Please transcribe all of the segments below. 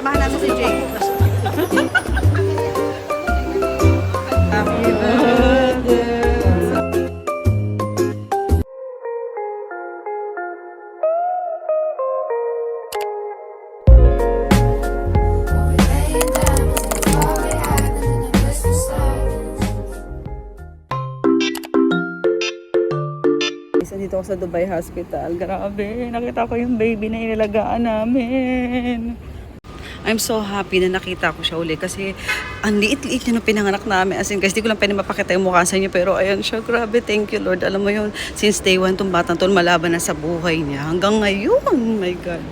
Samahan natin si Jake. Happy birthday. Dito ako sa Dubai Hospital. Grabe, nakita ko yung baby na inilagaan namin. I'm so happy na nakita ko siya uli kasi ang liit-liit niya nung pinanganak namin. As in, guys, di ko lang pwede mapakita yung mukha sa inyo. Pero ayan siya, grabe, thank you Lord. Alam mo yun, since day 1 tong batang to, malaban na sa buhay niya. Hanggang ngayon, oh my God.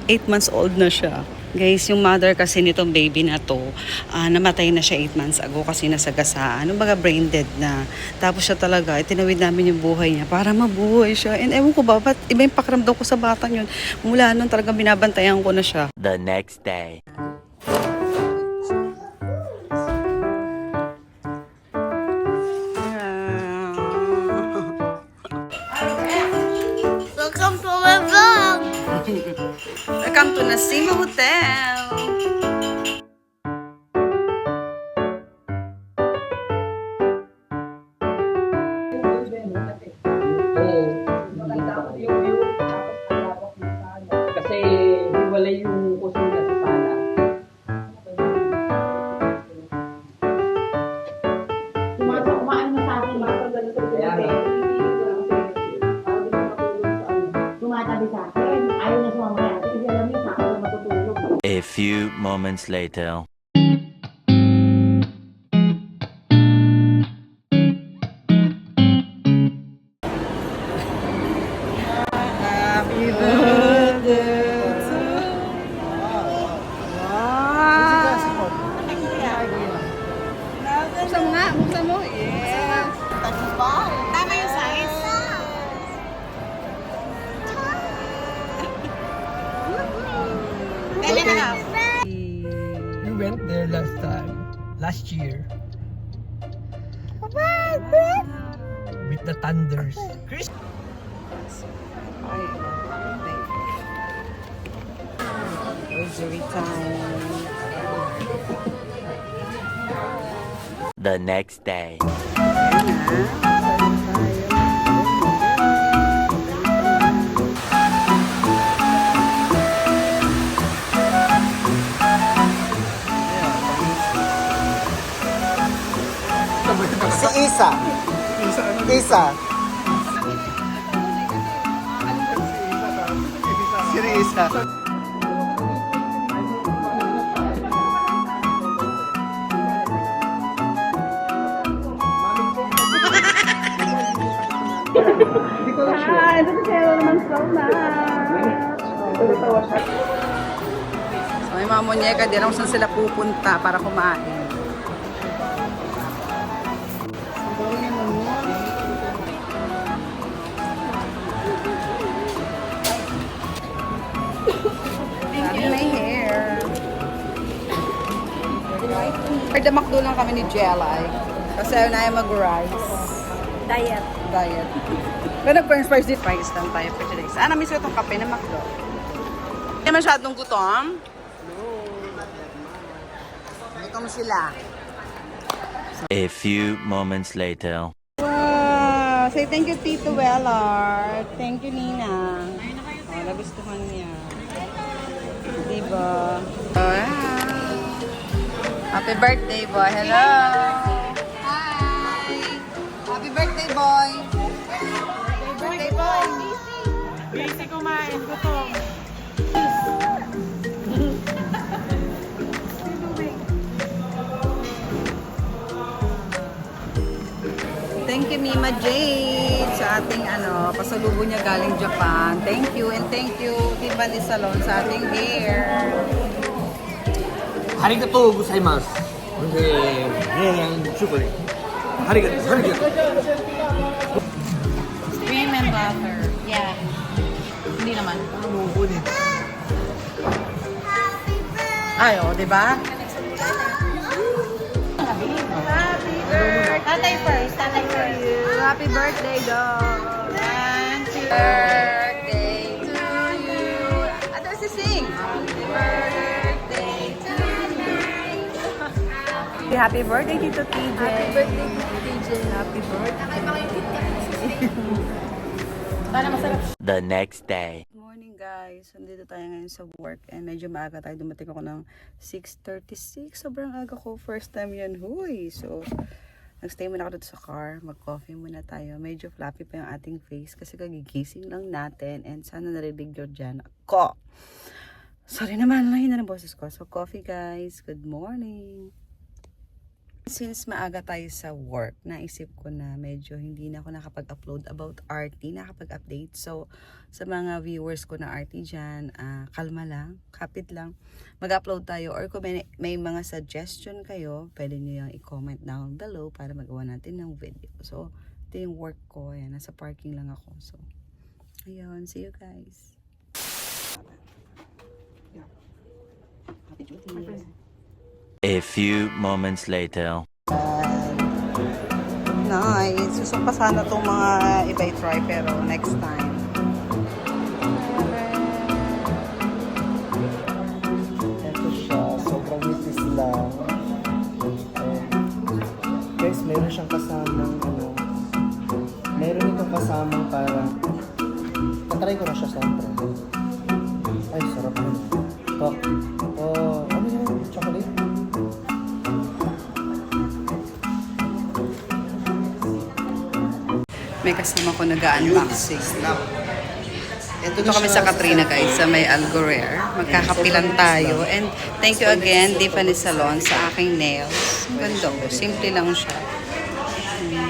8 months old na siya. Guys, yung mother kasi nitong baby na to, namatay na siya 8 months ago kasi nasagasaan. Ano baga brain dead na. Tapos siya talaga, itinawid namin yung buhay niya para mabuhay siya. And ewan ko ba, ba't iba yung pakiramdam ko sa batang yun. Mula nun talaga binabantayan ko na siya. The next day. Welcome to my vlog! Welcome to Nasima Hotel. Kasi hiwalay yung kusina sa sala. Kumain mo sa akin. Kaya nga. Tumatabi sa akin. Ayaw na sumama kaya. Kasi alam niyo, sa akin na matutulog. A few moments later. Happy birthday to Buksan mo nga, buksan mo. Yeah. Tama yung size. Dali na nga. We went there last year. With the thunders. Chris! Rosary time. The next day. Si Isa. Isa. Sino Isa? Hindi ko lang sure. Ito si Hello naman so much. So, may mga munyeka, di alam kung saan sila pupunta para kumain. Sabi may hair. For the McDo lang kami ni Jelly. Kasi ayaw na ayaw mag-rice. Diet. Diet. Pero nag-french fries din. Fries lang tayo for today. Sana miss ko itong kape na McDo. Hindi masyadong gutom. Gutom sila. A few moments later. Wow! Say thank you, Tito Weller. Thank you, Nina. Oh, nagustuhan niya. Diba? Wow! Happy birthday, boy. Hello! Hi! Happy birthday, boy! Happy birthday, boy! Busy kumain. Gutom. Thank you, Mima Jade, sa ating pasalubong niya galing Japan. Thank you, and thank you, Tiffany Salon, sa ating hair. Arigatou gozaimasu. Chocolate. Arigatou. Cream and butter. Yeah. Hindi naman. Ay, oh, di ba? Tatay first. Tatay first. Happy birthday, dog. One, two. Birthday to you. Ano si sing? Happy birthday happy birthday, Tito TJ. Happy birthday, TJ. Happy birthday. Sana masarap. The next day. Good morning guys. Nandito tayo ngayon sa work and medyo maaga tayo. Dumating ako ng 6:36. Sobrang aga ko. First time yan. Huy. So, nagstay muna ako dito sa car. Mag-coffee muna tayo. Medyo flappy pa yung ating face kasi kagigising lang natin and sana narinig nyo dyan ako. Sorry naman, mahina ng boses ko. So, coffee guys. Good morning. Since maaga tayo sa work, naisip ko na medyo hindi na ako nakapag-upload about RT, nakapag-update. So, sa mga viewers ko na RT dyan, kalma lang, kapit lang. Mag-upload tayo or kung may mga suggestion kayo, pwede nyo yung i-comment down below para magawa natin ng video. So, ito yung work ko. Ayan, nasa parking lang ako. So, ayun. See you guys. Happy duty. A few moments later. Nice. Gusto ko pa sana itong mga iba i-try pero next time. Ito siya. Sobrang nipis lang. Guys, meron siyang kasamang meron itong kasamang parang tatry ko na siya siyempre. Ay, sarap yun. Ano yun? Chocolate? May kasama ko nag-unboxing. Dito kami sa Katrina guys, sa may Algorer. Magkakapilan tayo. And thank you again, Tiffany Salon, sa aking nails. Ganda ko. Simple lang siya.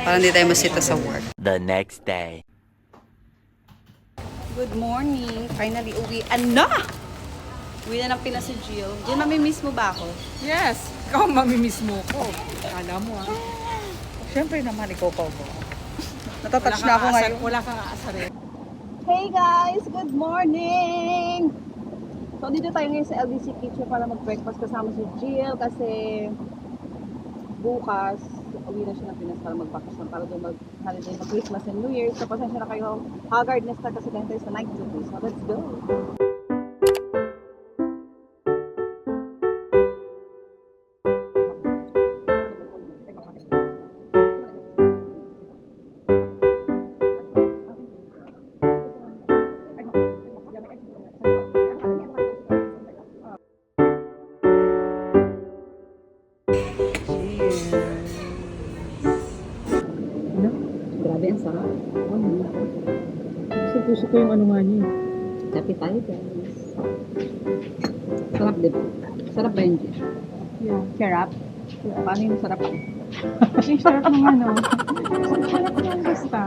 Para hindi tayo masita sa work. The next day. Good morning. Finally, uwian na! Uwi na ng Pinas si Jill. Jill, mamimiss mo ba ako? Yes. Ikaw mamimiss mo ko. Kala mo Siyempre naman, ikaw pa mo. Natatouch na ako ngayon. Wala kang aasarin. Hey guys! Good morning! So, dito tayo ngayon sa LDC Kitchen para mag-breakfast kasama si Jill kasi bukas, uwi na siya ng Pinas para mag-vacation para doon mag-holiday, mag-Christmas and New Year. So, pasensya na kayo. Haggard na kasi tayo tayo sa night duty. So, let's go! Grabe, ang sarap. Puso ko yung ano nga niya. Kape tayo guys. Sarap diba? Sarap ba yun, Jill? Yeah. Sarap? Paano yung sarap? Yung sarap ng ano. Sarap ng basta.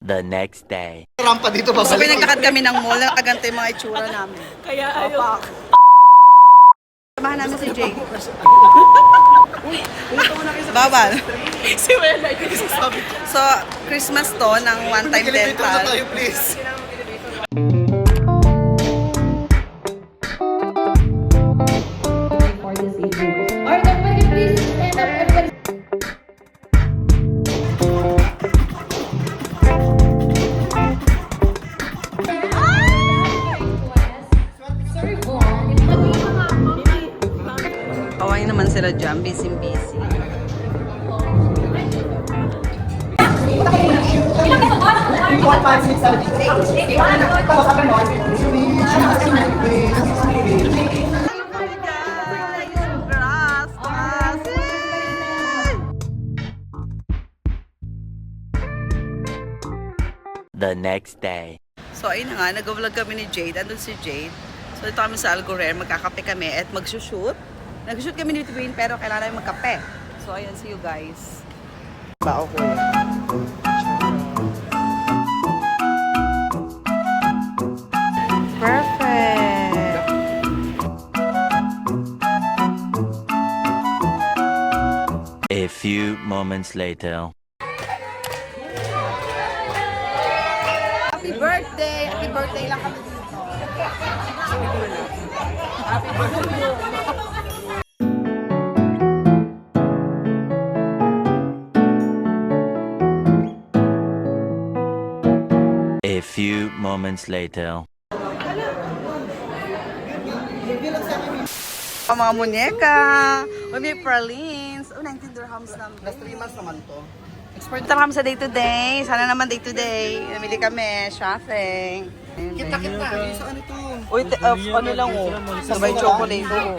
The next day. Rampa dito ba? So, pinagtakad kami ng mall, nakagante yung mga itsura namin. Kaya ayaw. Samahan namin si Jay. Bawal. Si Wela, hindi ko sasabi. So, Christmas to ng one-time Elevator na dental. tayo, please. Kawain naman sila dyan, busy-busy. The next day. So, ayun na nga, nag-vlog kami ni Jade. Andun si Jade. So, dito kami sa Algorer, magkakape kami at mag-shoot. Nag-shoot kami ni Twin, pero kailangan namin magkape. So, ayan, see you guys. Bao ko yan. few moments later. Happy birthday! Happy birthday lang kami dito. Happy birthday! A few moments later. Ang mga munyeka. Uy, may pralines. Oh, 19 dirhams lang. Last 3 months naman to. Punta kami sa day-to-day. Sana naman day-to-day. Namili kami. Shopping. Kita. Sa ano to? Uy, ano lang oh. Sabay chocolate oh.